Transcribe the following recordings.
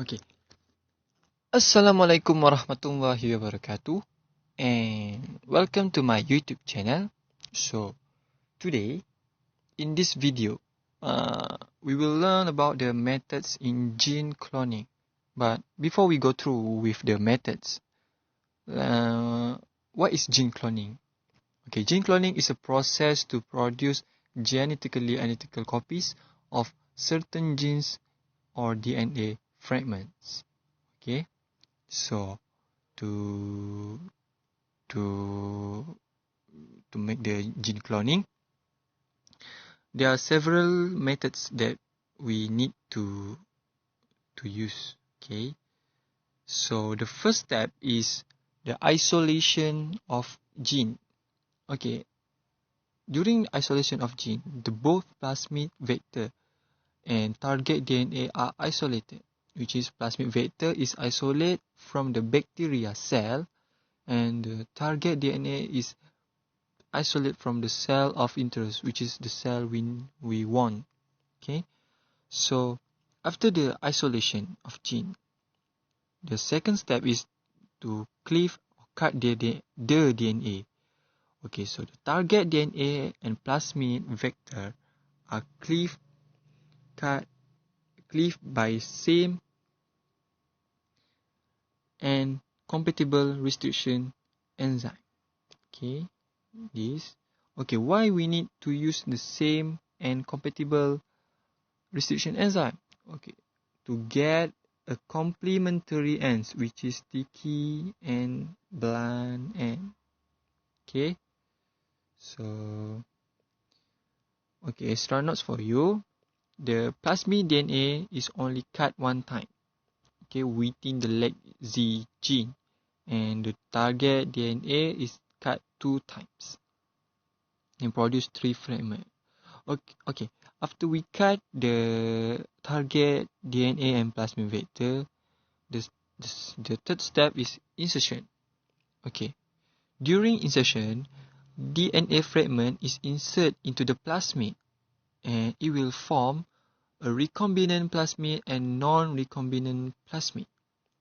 Okay. Assalamualaikum warahmatullahi wabarakatuh, and welcome to my YouTube channel. So today in this video we will learn about the methods in gene cloning. But before we go through with the methods, what is gene cloning? Okay, gene cloning is a process to produce genetically identical copies of certain genes or DNA fragments. Okay, so to make the gene cloning, there are several methods that we need to use. Okay, so the first step is the isolation of gene. Okay, during isolation of gene, the both plasmid vector and target DNA are isolated, which is plasmid vector is isolated from the bacteria cell and the target DNA is isolated from the cell of interest, which is the cell we want. Okay, so after the isolation of gene, the second step is to cleave or cut the DNA. Okay, so the target DNA and plasmid vector are cleaved by same and compatible restriction enzyme. Okay, why we need to use the same and compatible restriction enzyme? Okay, to get a complementary ends, which is sticky and blunt end. Okay, so extra notes for you. The plasmid DNA is only cut one time, okay, within the leg Z gene, and the target DNA is cut 2 times and produce 3 fragments. Okay, after we cut the target DNA and plasmid vector, the third step is insertion. Okay, during insertion, DNA fragment is inserted into the plasmid and it will form a recombinant plasmid and non-recombinant plasmid.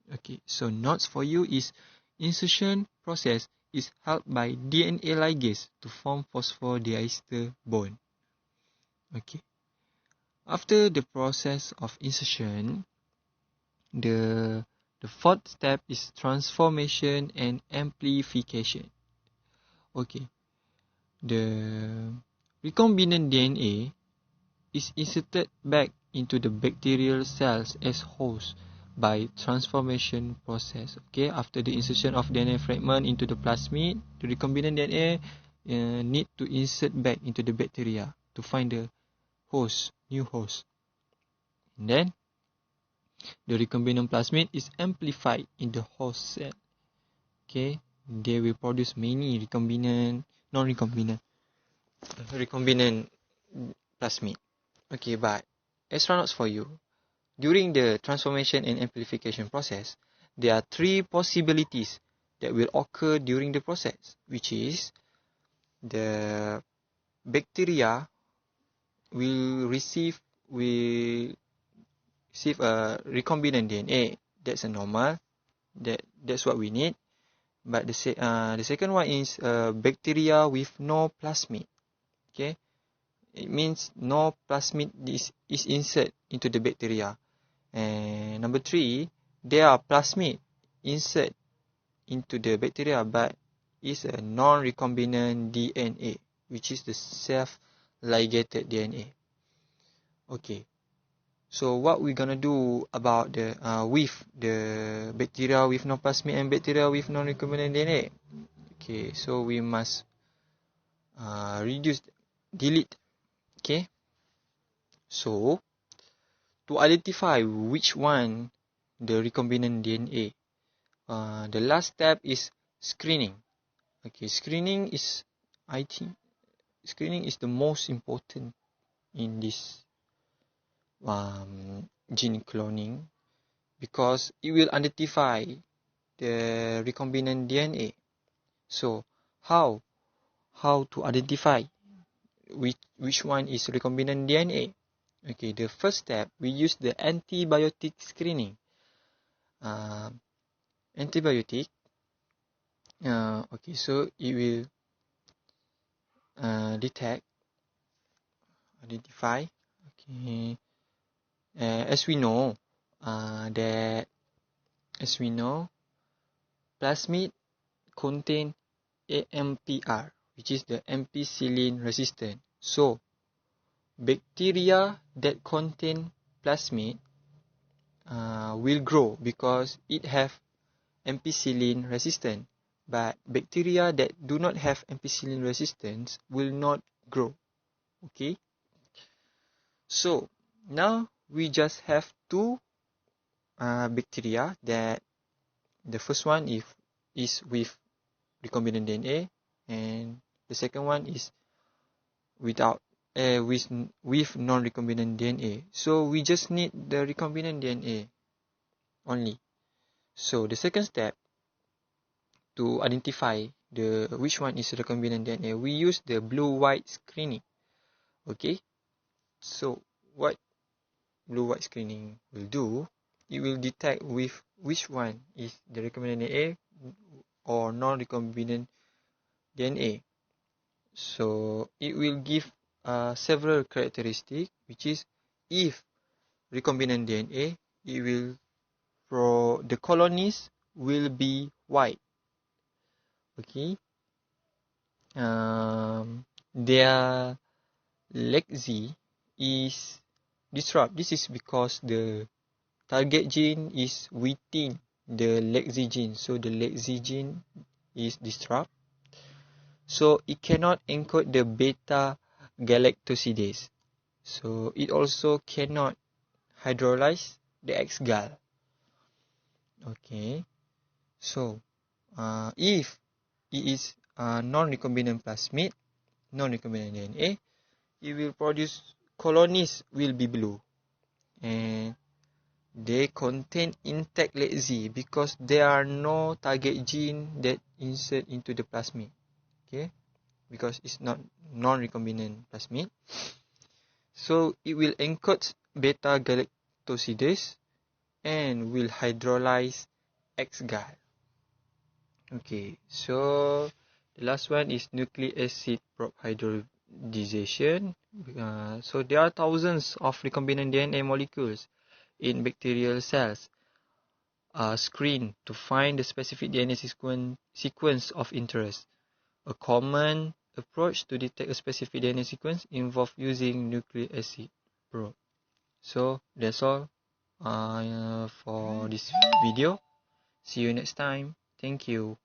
Okay, so notes for you is insertion process is helped by DNA ligase to form phosphodiester bond. Okay, after the process of insertion, the fourth step is transformation and amplification. Okay, the recombinant DNA is inserted back into the bacterial cells as host by transformation process. Okay, after the insertion of DNA fragment into the plasmid, the recombinant DNA need to insert back into the bacteria to find the new host. And then the recombinant plasmid is amplified in the host cell. Okay, they will produce many recombinant plasmid. Okay, but extra notes for you. During the transformation and amplification process, there are 3 possibilities that will occur during the process, which is the bacteria will receive a recombinant DNA. That's a normal. That's what we need. But the second one is bacteria with no plasmid. Okay, it means no plasmid is inserted into the bacteria. And number 3, there are plasmid inserted into the bacteria, but is a non-recombinant DNA, which is the self-ligated DNA. Okay, so what we're gonna do about the with the bacteria with no plasmid and bacteria with non-recombinant DNA? Okay, so we must delete. Okay, so to identify which one the recombinant DNA, the last step is screening. Okay, screening is the most important in this gene cloning, because it will identify the recombinant DNA. So how to identify which one is recombinant DNA? Okay, the first step, we use the antibiotic screening. antibiotic. Okay, so it will identify. Okay, as we know, plasmid contain AMPR, which is the ampicillin resistant. So, bacteria that contain plasmid will grow because it have ampicillin resistance. But bacteria that do not have ampicillin resistance will not grow. Okay. So now we just have two bacteria. That the first one is with recombinant DNA, and the second one is without with non-recombinant DNA. So we just need the recombinant DNA only. So the second step to identify which one is recombinant DNA, we use the blue-white screening. Okay, so what blue-white screening will do, it will detect with which one is the recombinant DNA or non-recombinant DNA. So it will give several characteristics, which is if recombinant DNA, it will the colonies will be white. Okay, their leg Z is disrupt. This is because the target gene is within the leg Z gene. So the leg Z gene is disrupt. So it cannot encode the beta galactosidase. So it also cannot hydrolyze the X-gal. Okay. So if it is non-recombinant plasmid, non-recombinant DNA, it will produce colonies will be blue, and they contain intact leg Z because there are no target gene that insert into the plasmid. Okay, because it's not non-recombinant plasmid. So it will encode beta galactosidase and will hydrolyze X-gal. Okay, so the last one is nucleic acid probe hybridization. So there are thousands of recombinant DNA molecules in bacterial cells screened to find the specific DNA sequence of interest. A common approach to detect a specific DNA sequence involves using nucleic acid probe. So that's all for this video. See you next time. Thank you.